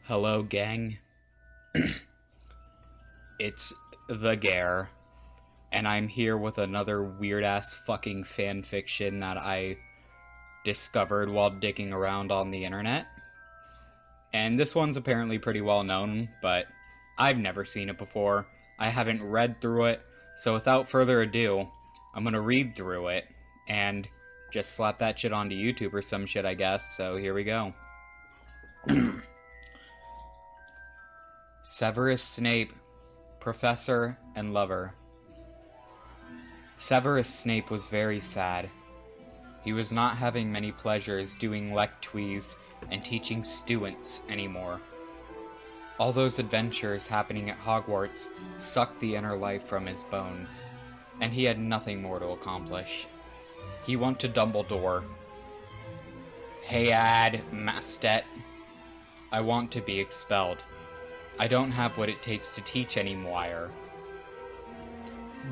Hello, gang. It's the Gare, and I'm here with another weird-ass fucking fanfiction that I discovered while digging around on the internet. And this one's apparently pretty well known, but I've never seen it before. I haven't read through it, so without further ado, I'm gonna read through it and just slap that shit onto YouTube or some shit, I guess. So here we go. Severus Snape, Professor and Lover. Severus Snape was very sad. He was not having many pleasures doing lectures and teaching students anymore. All those adventures happening at Hogwarts sucked the inner life from his bones, and he had nothing more to accomplish. He went to Dumbledore. "Hey, Mastet. I want to be expelled. I don't have what it takes to teach anymore."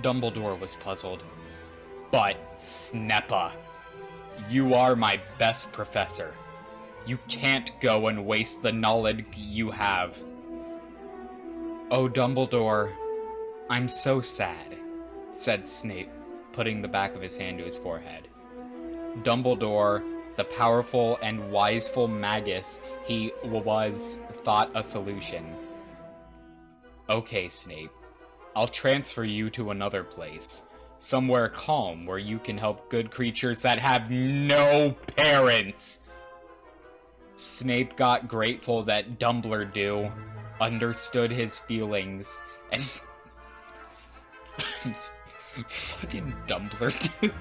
Dumbledore was puzzled. "But, Sneppa, you are my best professor. You can't go and waste the knowledge you have." "Oh, Dumbledore, I'm so sad," said Snape, putting the back of his hand to his forehead. Dumbledore, the powerful and wiseful magus he was, thought a solution. "Okay, Snape, I'll transfer you to another place. Somewhere calm where you can help good creatures that have no parents." Snape got grateful that Dumbledore understood his feelings and... Fucking Dumbledore.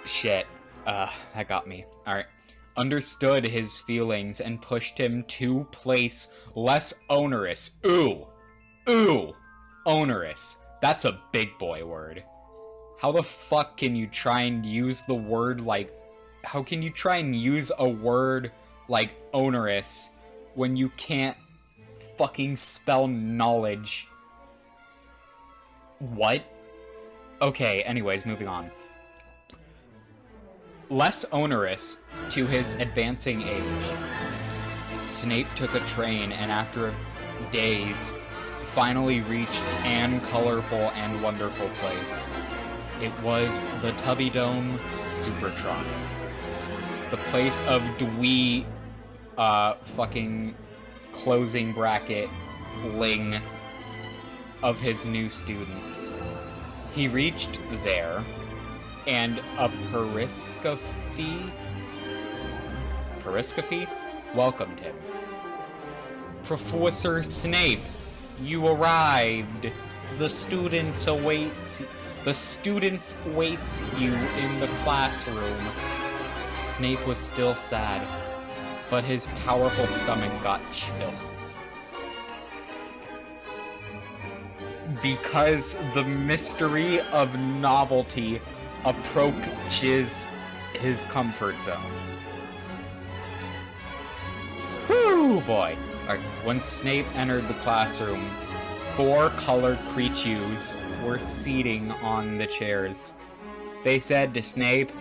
Shit. That got me. Alright. Understood his feelings and pushed him to place less onerous. Ooh, onerous. That's a big boy word. How the fuck can you try and use the word like... How can you try and use a word like onerous when you can't fucking spell knowledge? What? Okay, anyways, moving on. Less onerous to his advancing age. Snape took a train and after days finally reached an colorful and wonderful place. It was the Tubby Dome Supertronic. The place of dwee fucking closing bracket ling of his new students. He reached there, and a Periscope welcomed him. "Professor Snape, you arrived. The students waits you in the classroom." Snape was still sad, but his powerful stomach got chills. Because the mystery of novelty approaches his comfort zone. Whoo, boy! Alright, when Snape entered the classroom, 4 colored creatures were seating on the chairs. They said to Snape,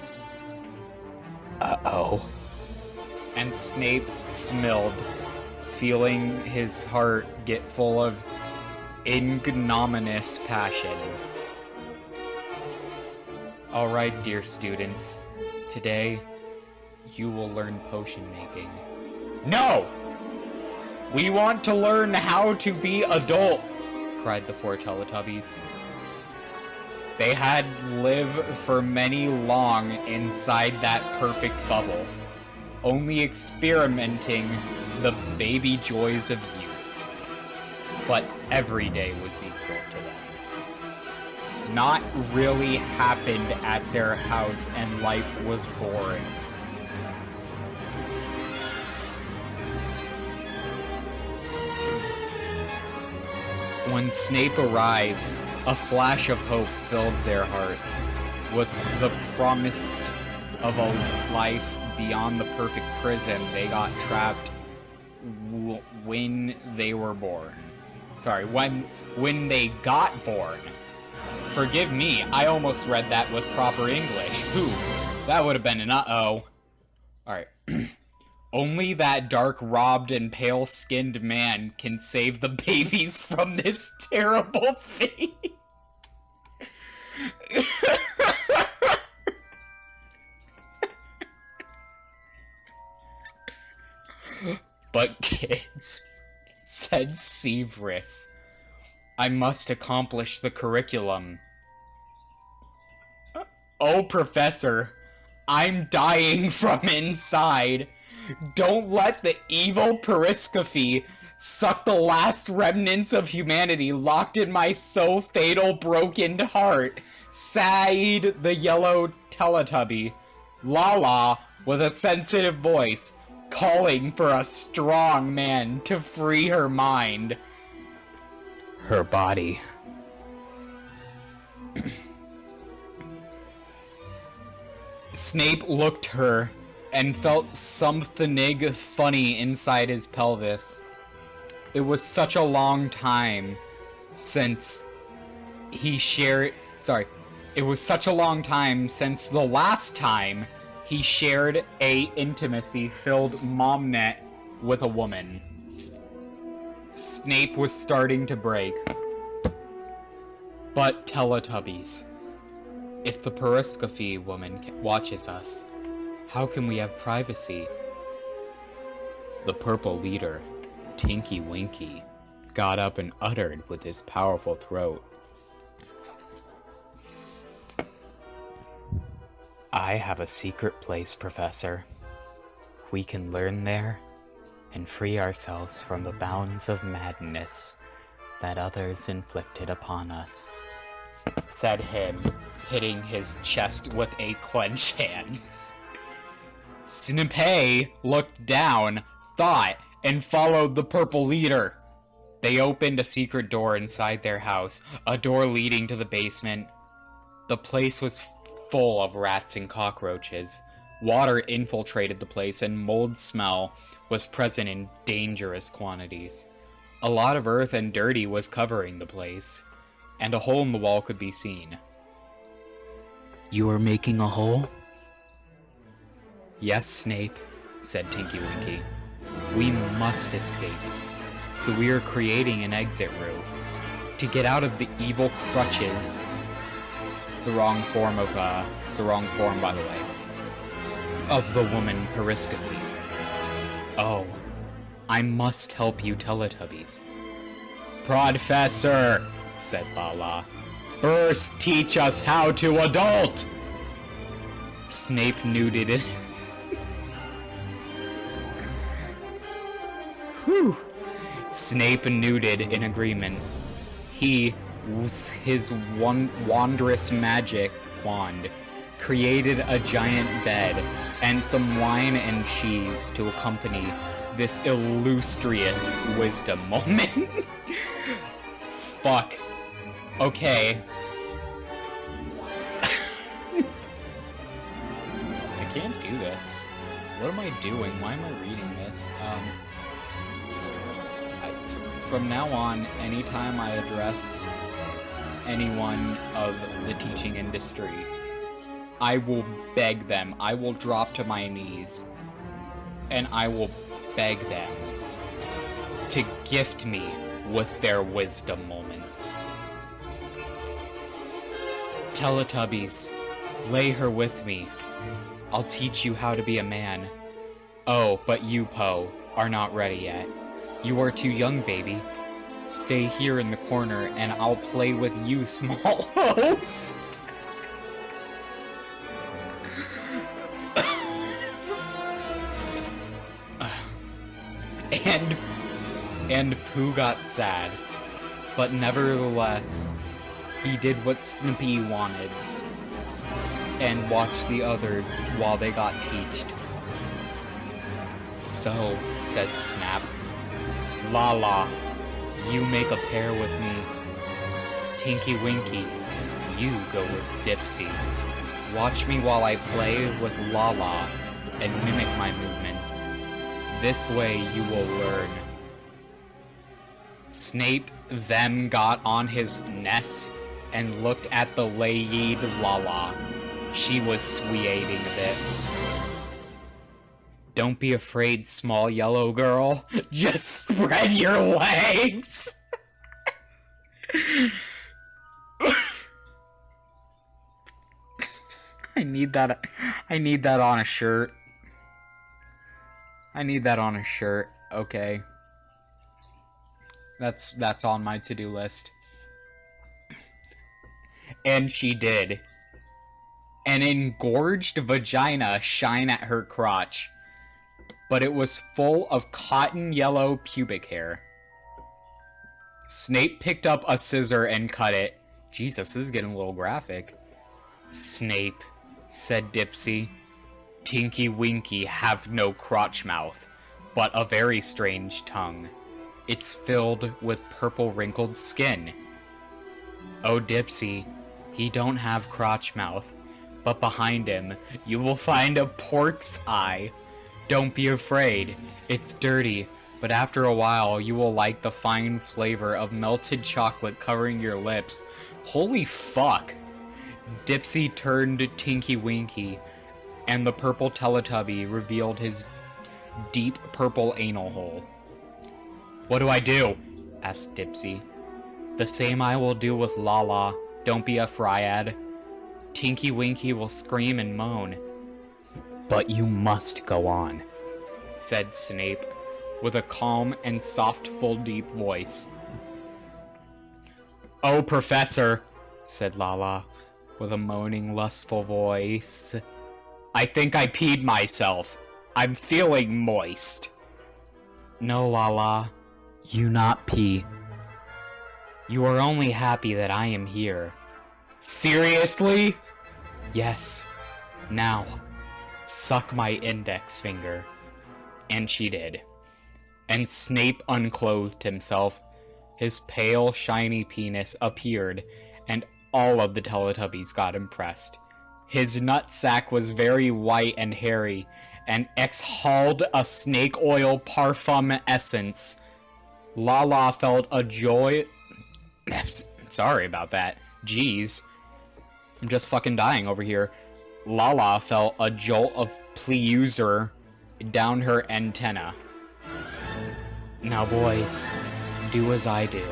"Uh-oh." And Snape smiled, feeling his heart get full of ignominious passion. "Alright, dear students, today you will learn potion making." "No! We want to learn how to be adult!" cried the 4 Teletubbies. They had lived for many long inside that perfect bubble, only experimenting the baby joys of youth. But every day was equal to them. Not really happened at their house and life was boring. When Snape arrived, a flash of hope filled their hearts, with the promise of a life beyond the perfect prison they got trapped when they were born. Sorry, when they got born. Forgive me, I almost read that with proper English. That would have been an uh-oh. Alright. Only that dark-robed and pale-skinned man can save the babies from this terrible fate. But kids, said Severus, I must accomplish the curriculum. Oh, Professor, I'm dying from inside. Don't let the evil periscophe suck the last remnants of humanity locked in my so fatal broken heart, sighed the yellow Teletubby. Lala, with a sensitive voice, calling for a strong man to free her mind. Her body. Snape looked her and felt something funny inside his pelvis. It was such a long time since he shared... It was such a long time since the last time he shared a intimacy-filled momnet with a woman. Snape was starting to break. But Teletubbies, if the periscophe woman watches us, how can we have privacy? The purple leader, Tinky Winky, got up and uttered with his powerful throat. I have a secret place, Professor. We can learn there and free ourselves from the bounds of madness that others inflicted upon us, said him, hitting his chest with a clenched hands. Snape looked down, thought, and followed the purple leader. They opened a secret door inside their house, a door leading to the basement. The place was full of rats and cockroaches. Water infiltrated the place, and mold smell was present in dangerous quantities. A lot of earth and dirt was covering the place, and a hole in the wall could be seen. You are making a hole? Yes, Snape, said Tinky Winky. We must escape. So we are creating an exit route to get out of the evil crutches. It's the wrong form, by the way, of the woman periscophe. Oh, I must help you, Teletubbies. Professor, said Lala, first teach us how to adult. Snape nuded it. Whew. Snape nuded in agreement. He, with his wondrous magic wand, created a giant bed and some wine and cheese to accompany this illustrious wisdom moment. Fuck. Okay. I can't do this. What am I doing? Why am I reading this? From now on, anytime I address anyone of the teaching industry, I will beg them, I will drop to my knees, and I will beg them to gift me with their wisdom moments. Teletubbies, lay her with me. I'll teach you how to be a man. Oh, but you, Poe, are not ready yet. You are too young, baby. Stay here in the corner, and I'll play with you, small hoes. And Pooh got sad, but nevertheless, he did what Snippy wanted, and watched the others while they got teached. So, said Snap, Lala, you make a pair with me. Tinky Winky, you go with Dipsy. Watch me while I play with Lala and mimic my movements. This way you will learn. Snape then got on his nest and looked at the Lady Lala. She was sweating a bit. Don't be afraid, small yellow girl. Just spread your legs! I need that on a shirt. I need that on a shirt. Okay. That's on my to-do list. And she did. An engorged vagina shine at her crotch, but it was full of cotton yellow pubic hair. Snape picked up a scissor and cut it. Jesus, this is getting a little graphic. Snape, said Dipsy, Tinky Winky have no crotch mouth, but a very strange tongue. It's filled with purple wrinkled skin. Oh, Dipsy, he don't have crotch mouth, but behind him you will find a pork's eye. Don't be afraid, it's dirty, but after a while you will like the fine flavor of melted chocolate covering your lips. Holy fuck! Dipsy turned Tinky Winky, and the purple Teletubby revealed his deep purple anal hole. What do I do? Asked Dipsy. The same I will do with Lala. Don't be a Fryad. Tinky Winky will scream and moan. But you must go on, said Snape, with a calm and soft, full, deep voice. Oh, Professor, said Lala, with a moaning, lustful voice. I think I peed myself. I'm feeling moist. No, Lala, you not pee. You are only happy that I am here. Seriously? Yes. Now, suck my index finger. And she did. And Snape unclothed himself. His pale, shiny penis appeared, and all of the Teletubbies got impressed. His nutsack was very white and hairy, and exhaled a snake oil parfum essence. Lala felt a joy... Sorry about that. Jeez. I'm just fucking dying over here. Lala felt a jolt of pleasure down her antenna. Now boys, do as I do.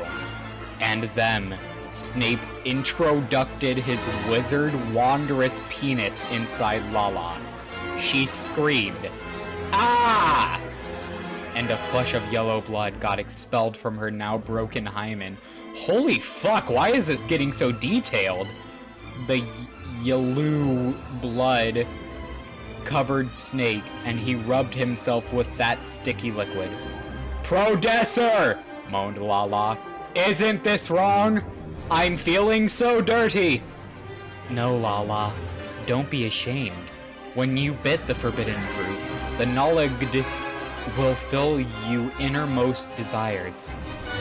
And them, Snape introducted his wizard wondrous penis inside Lala. She screamed, "Ah!" And a flush of yellow blood got expelled from her now broken hymen. Holy fuck, why is this getting so detailed? The yellow blood covered Snake, and he rubbed himself with that sticky liquid. Prodessor! Moaned Lala. Isn't this wrong? I'm feeling so dirty! No, Lala. Don't be ashamed. When you bit the forbidden fruit, the knowledge will fill you innermost desires.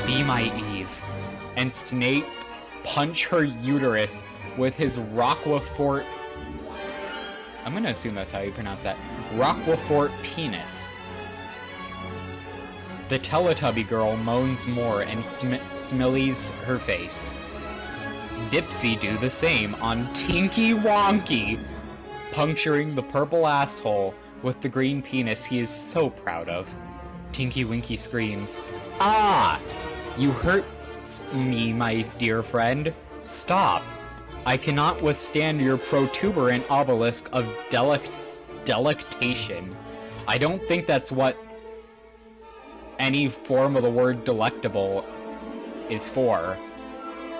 Be my Eve. And Snape punch her uterus with his Roquefort... I'm gonna assume that's how you pronounce that. Roquefort penis. The Teletubby girl moans more and smillies her face. Dipsy do the same on Tinky Wonky, puncturing the purple asshole with the green penis he is so proud of. Tinky Winky screams, "Ah! You hurt me, my dear friend. Stop. I cannot withstand your protuberant obelisk of delectation. I don't think that's what any form of the word delectable is for."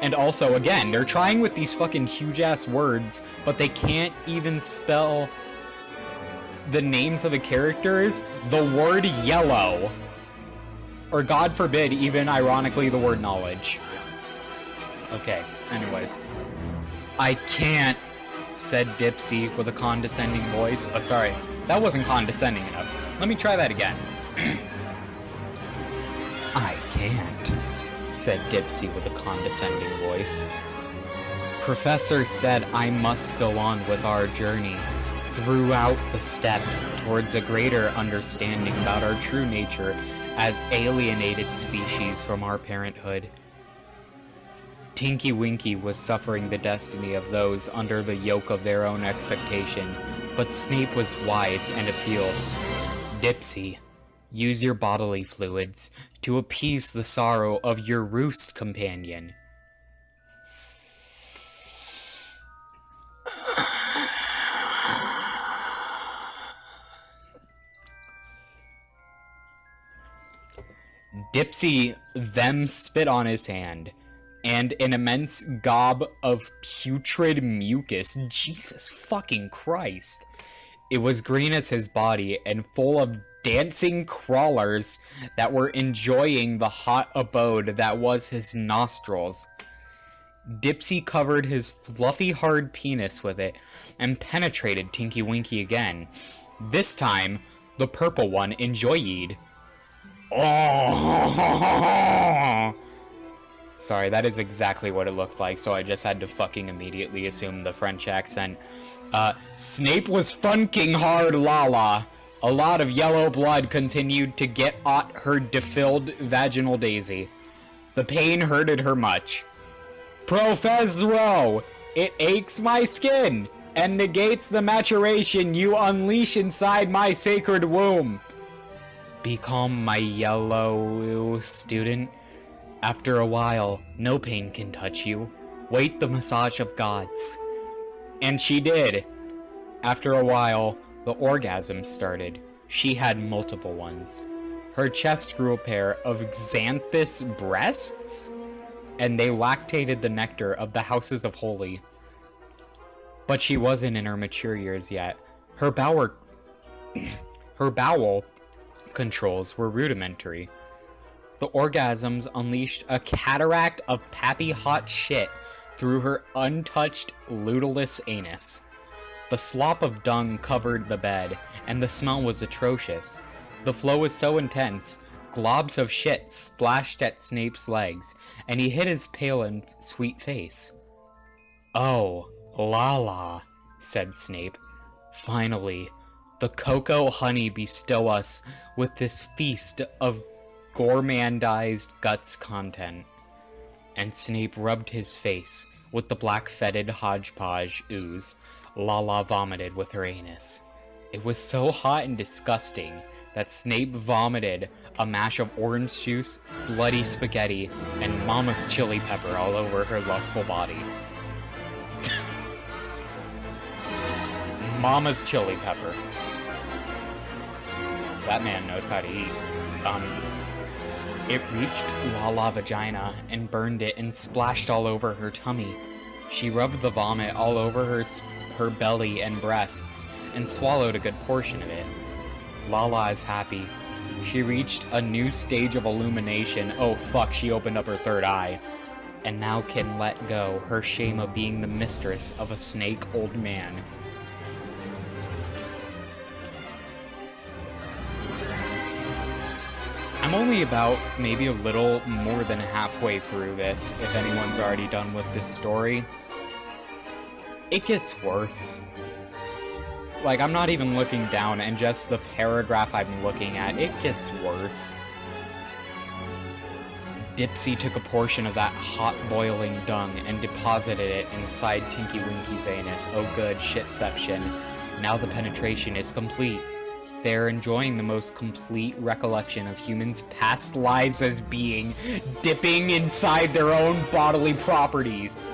And also, again, they're trying with these fucking huge-ass words, but they can't even spell the names of the characters, the word yellow. Or, God forbid, even ironically, the word knowledge. Okay, anyways. I can't, said Dipsy with a condescending voice. Oh, sorry, that wasn't condescending enough. Let me try that again. I can't, said Dipsy with a condescending voice. Professor said I must go on with our journey throughout the steps towards a greater understanding about our true nature as alienated species from our parenthood. Tinky Winky was suffering the destiny of those under the yoke of their own expectation, but Snape was wise and appealed. Dipsy, use your bodily fluids to appease the sorrow of your roost companion. Dipsy then spit on his hand, and an immense gob of putrid mucus, Jesus fucking Christ. It was green as his body and full of dancing crawlers that were enjoying the hot abode that was his nostrils. Dipsy covered his fluffy hard penis with it and penetrated Tinky Winky again. This time, the purple one enjoyed. Oh! Sorry, that is exactly what it looked like, so I just had to fucking immediately assume the French accent. Snape was funking hard Lala. A lot of yellow blood continued to get at her defilled vaginal daisy. The pain hurted her much. Professor, it aches my skin and negates the maturation you unleash inside my sacred womb. Be calm, my yellow student. After a while, no pain can touch you. Wait the massage of gods. And she did. After a while, the orgasm started. She had multiple ones. Her chest grew a pair of xanthous breasts, and they lactated the nectar of the houses of holy. But she wasn't in her mature years yet. Her bowel controls were rudimentary. The orgasms unleashed a cataract of pappy hot shit through her untouched, luteless anus. The slop of dung covered the bed, and the smell was atrocious. The flow was so intense, globs of shit splashed at Snape's legs, and he hid his pale and sweet face. "Oh, Lala," said Snape. "Finally, the cocoa honey bestow us with this feast of gourmandized guts content." And Snape rubbed his face with the black fetid hodgepodge ooze Lala vomited with her anus. It was so hot and disgusting that Snape vomited a mash of orange juice, bloody spaghetti, and Mama's chili pepper all over her lustful body. Mama's chili pepper. That man knows how to eat. It reached Lala vagina and burned it and splashed all over her tummy. She rubbed the vomit all over her belly and breasts and swallowed a good portion of it. Lala is happy. She reached a new stage of illumination. Oh fuck, she opened up her third eye. And now can let go her shame of being the mistress of a snake old man. I'm only about maybe a little more than halfway through this, if anyone's already done with this story. It gets worse. Like, I'm not even looking down, and just the paragraph I'm looking at, it gets worse. Dipsy took a portion of that hot boiling dung and deposited it inside Tinky Winky's anus. Oh good, shitception. Now the penetration is complete. They're enjoying the most complete recollection of humans' past lives as being, dipping inside their own bodily properties.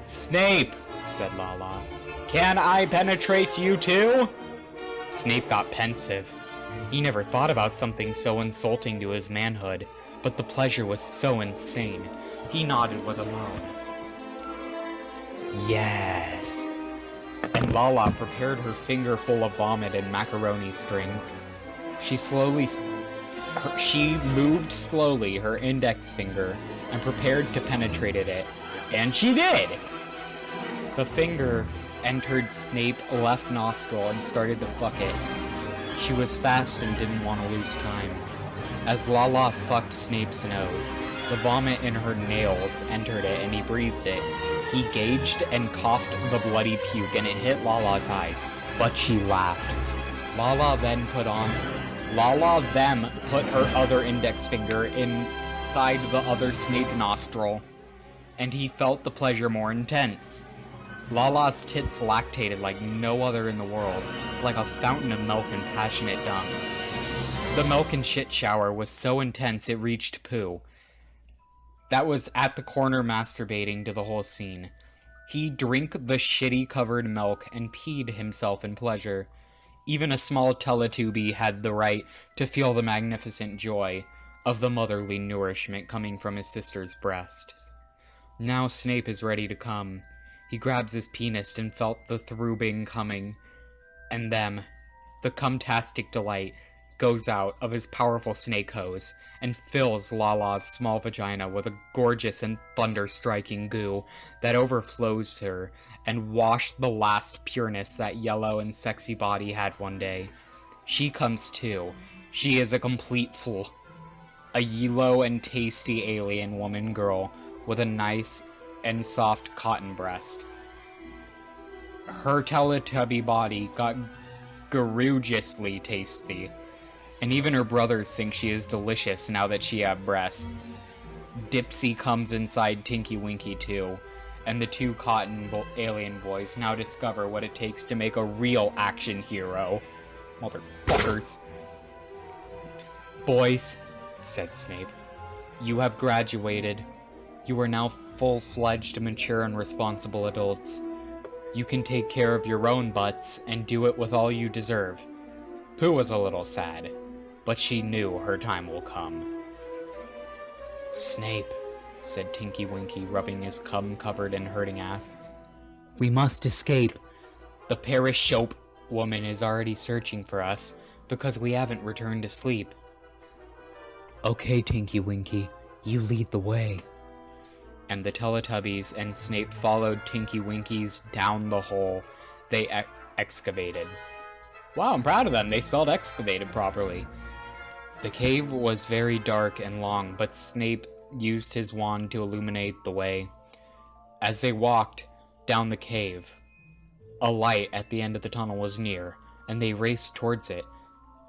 "Snape," said Lala, "can I penetrate you too?" Snape got pensive. He never thought about something so insulting to his manhood, but the pleasure was so insane. He nodded with a moan. "Yes." And Lala prepared her finger full of vomit and macaroni strings. She moved slowly her index finger and prepared to penetrate it. And she did! The finger entered Snape's left nostril and started to fuck it. She was fast and didn't want to lose time. As Lala fucked Snape's nose, the vomit in her nails entered it and he breathed it. He gauged and coughed the bloody puke and it hit Lala's eyes, but she laughed. Lala then put her other index finger inside the other Snape nostril, and he felt the pleasure more intense. Lala's tits lactated like no other in the world, like a fountain of milk and passionate dung. The milk and shit shower was so intense it reached Pooh. That was at the corner masturbating to the whole scene. He drank the shitty-covered milk and peed himself in pleasure. Even a small Teletubby had the right to feel the magnificent joy of the motherly nourishment coming from his sister's breast. Now Snape is ready to come. He grabs his penis and felt the throbbing coming. And then, the cumtastic delight goes out of his powerful snake hose and fills Lala's small vagina with a gorgeous and thunder-striking goo that overflows her and washed the last pureness that yellow and sexy body had one day. She comes too. She is a complete a yellow and tasty alien woman girl with a nice and soft cotton breast. Her Teletubby body got gorgeously tasty, and even her brothers think she is delicious now that she have breasts. Dipsy comes inside Tinky Winky too, and the two alien boys now discover what it takes to make a real action hero. Motherfuckers. Boys, said Snape, you have graduated. You are now full-fledged, mature, and responsible adults. You can take care of your own butts and do it with all you deserve. Pooh was a little sad, but she knew her time will come. Snape, said Tinky Winky, rubbing his cum-covered and hurting ass. We must escape. The parish soap woman is already searching for us because we haven't returned to sleep. Okay, Tinky Winky, you lead the way. And the Teletubbies and Snape followed Tinky Winky's down the hole they excavated. Wow, I'm proud of them. They spelled excavated properly. The cave was very dark and long, but Snape used his wand to illuminate the way. As they walked down the cave, a light at the end of the tunnel was near, and they raced towards it,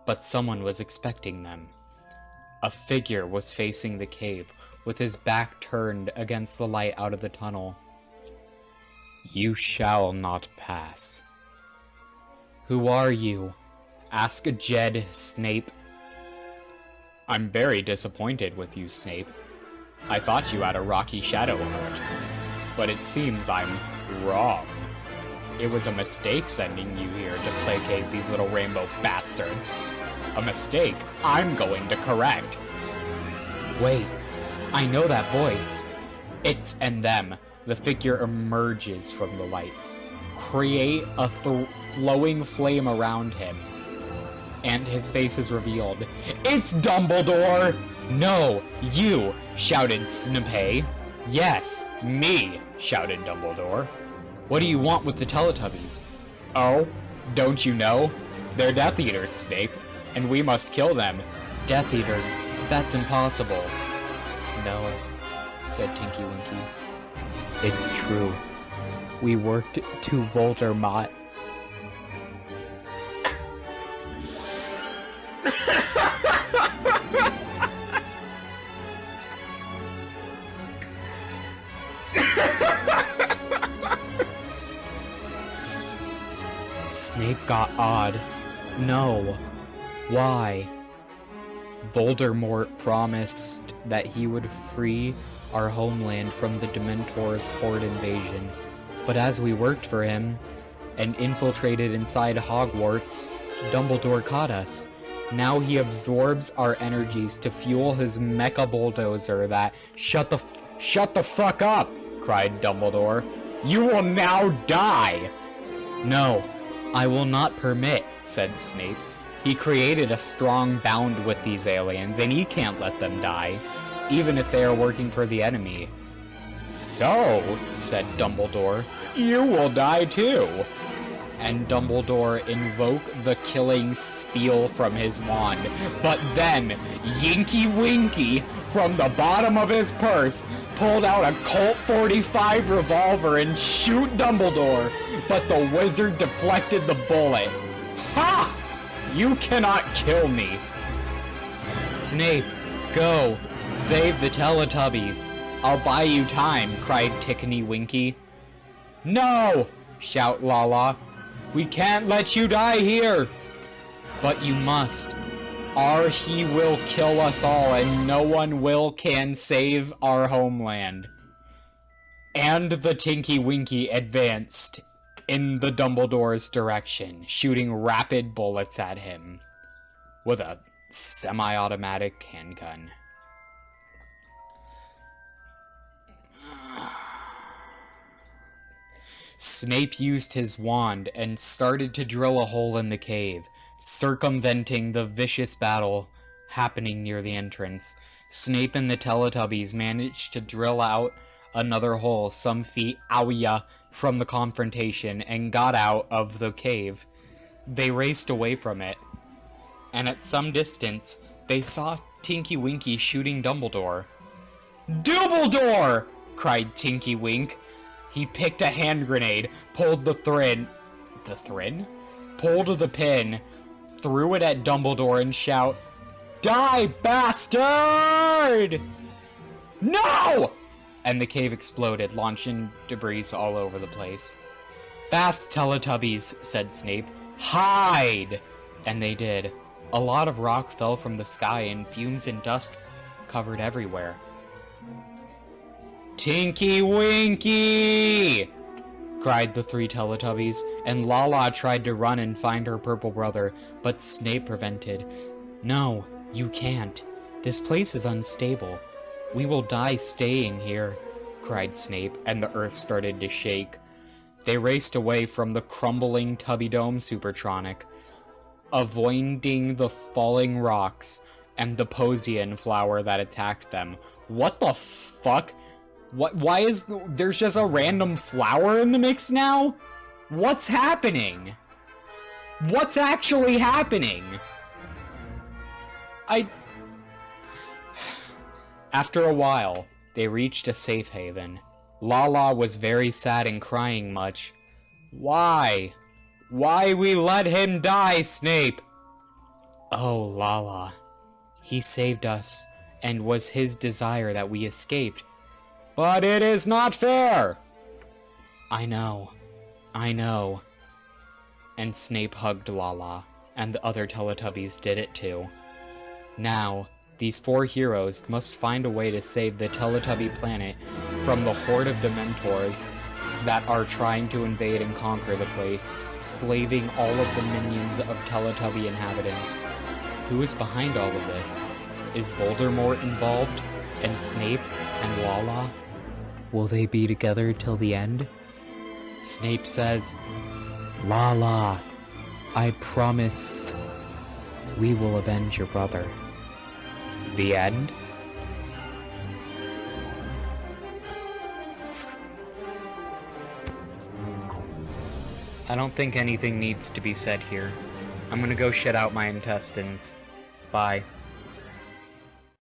but someone was expecting them. A figure was facing the cave, with his back turned against the light out of the tunnel. You shall not pass. Who are you? Asked Jed Snape. I'm very disappointed with you, Snape. I thought you had a rocky shadow heart, but it seems I'm wrong. It was a mistake sending you here to placate these little rainbow bastards. A mistake I'm going to correct. Wait, I know that voice. It's and them. The figure emerges from the light. Create a flowing flame around him, and his face is revealed. It's Dumbledore! No, you, shouted Snape. Yes, me, shouted Dumbledore. What do you want with the Teletubbies? Oh, don't you know? They're Death Eaters, Snape, and we must kill them. Death Eaters? That's impossible. No, said Tinky Winky. It's true. We worked to Voldemort. Snape got odd. No. Why? Voldemort promised that he would free our homeland from the Dementors' horde invasion. But as we worked for him and infiltrated inside Hogwarts, Dumbledore caught us. Now he absorbs our energies to fuel his mecha bulldozer that— Shut the fuck up, cried Dumbledore. You will now die! No, I will not permit, said Snape. He created a strong bond with these aliens, and he can't let them die, even if they are working for the enemy. So, said Dumbledore, you will die too. And Dumbledore invoked the killing spiel from his wand, but then Yinky Winky, from the bottom of his purse, pulled out a Colt 45 revolver and shoot Dumbledore, but the wizard deflected the bullet. Ha! You cannot kill me! Snape, go! Save the Teletubbies! I'll buy you time, cried Tickety Winky. No! Shout Lala. We can't let you die here! But you must. Or he will kill us all, and no one can save our homeland. And the Tinky Winky advanced in the Dumbledore's direction, shooting rapid bullets at him with a semi-automatic handgun. Snape used his wand and started to drill a hole in the cave, circumventing the vicious battle happening near the entrance. Snape and the Teletubbies managed to drill out another hole some feet from the confrontation and got out of the cave. They raced away from it, and at some distance, they saw Tinky Winky shooting Dumbledore. "Dumbledore!" cried Tinky Wink. He picked a hand grenade, pulled the pin, threw it at Dumbledore and shout, "Die, bastard!" "No!" And the cave exploded, launching debris all over the place. "Fast, Teletubbies," said Snape. "Hide!" And they did. A lot of rock fell from the sky and fumes and dust covered everywhere. "Tinky Winky!" cried the three Teletubbies, and Lala tried to run and find her purple brother, but Snape prevented. "No, you can't. This place is unstable. We will die staying here," cried Snape, and the earth started to shake. They raced away from the crumbling Tubby Dome Supertronic, avoiding the falling rocks and the Posian flower that attacked them. What the fuck? Why is there's just a random flower in the mix now? What's happening? What's actually happening? After a while, they reached a safe haven. Lala was very sad and crying much. "Why? Why we let him die, Snape?" "Oh, Lala. He saved us, and was his desire that we escaped." "But it is not fair!" I know. And Snape hugged Lala, and the other Teletubbies did it too. Now, these four heroes must find a way to save the Teletubby planet from the horde of Dementors that are trying to invade and conquer the place, slaving all of the minions of Teletubby inhabitants. Who is behind all of this? Is Voldemort involved? And Snape? And Lala? Will they be together till the end? Snape says, "Lala, I promise we will avenge your brother." The end? I don't think anything needs to be said here. I'm gonna go shit out my intestines. Bye.